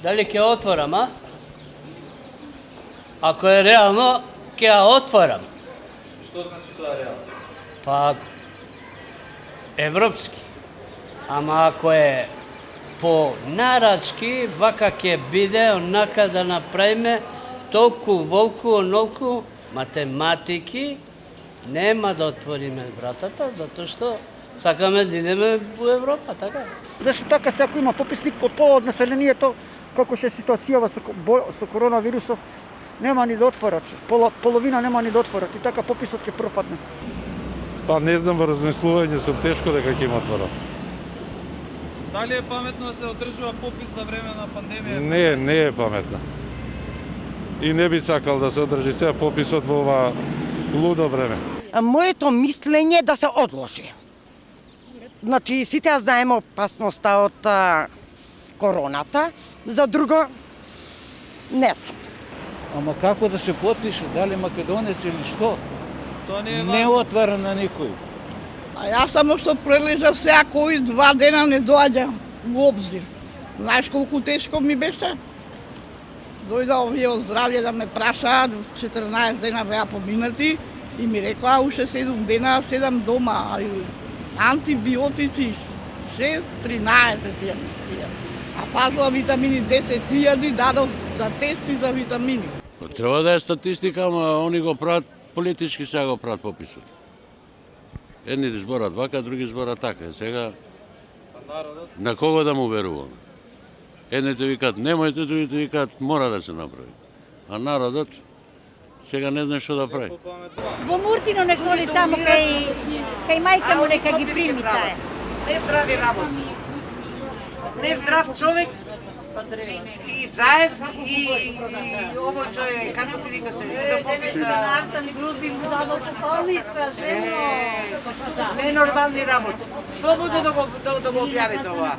Дали ќе отворам, а? Ако е реално, ќе ја отворам. Што значи тоа реално? Па, европски. Ама ако е по нарачки, вака ќе биде, онака да направиме толку, волку, онолку, математики, нема да отвориме вратата, затоа што сакаме да идеме во Европа, така? Зашто така се ако има пописник од пола од населението, како ќе ситуацијава со коронавирусов, нема ни да отворат. Половина нема ни да отворат и така пописот ќе пропадне. Па не знам, во размислување сум тешко дека ќе им отворам. Дали е паметно да се одржува попис за време на пандемија? Не е паметно. И не би сакал да се одржи сега пописот во ова лудо време. Моето мислење е да се одложи. Значи, сите ја знаеме опасноста од короната, за друго не знам. Ама како да се потпише, дали македонец или што? Тоа не е Не важно. отвара на никој. А јас само што прележав сега овие 2 дена не доаѓа во обзир. Знаеш колку тешко ми беше? Дојда овие од здравје да ме прашаат, 14 дена беа поминати и ми рекоа уште 7 дена седам дома, антибиотици 6, 13 тие. А фазла витамини 10.000 дадов за тести за витамини. Треба да е статистика, ама они го прават политички, сега го прават пописот. Едните зборат вака, други зборат така. Сега на кого да му веруваме? Едните викаат немојте, другите викаат мора да се направи. А народот сега не знае што да прави. Во Муртино неколи тамо кај мајка му нека ги прими таа. Не здрави работа. Не здрав човек и заев и ово што е, како ти вика се, да пописа. Артан грудби му дадо болница, жено. Ненормални работи. Слободно да го објавите ова.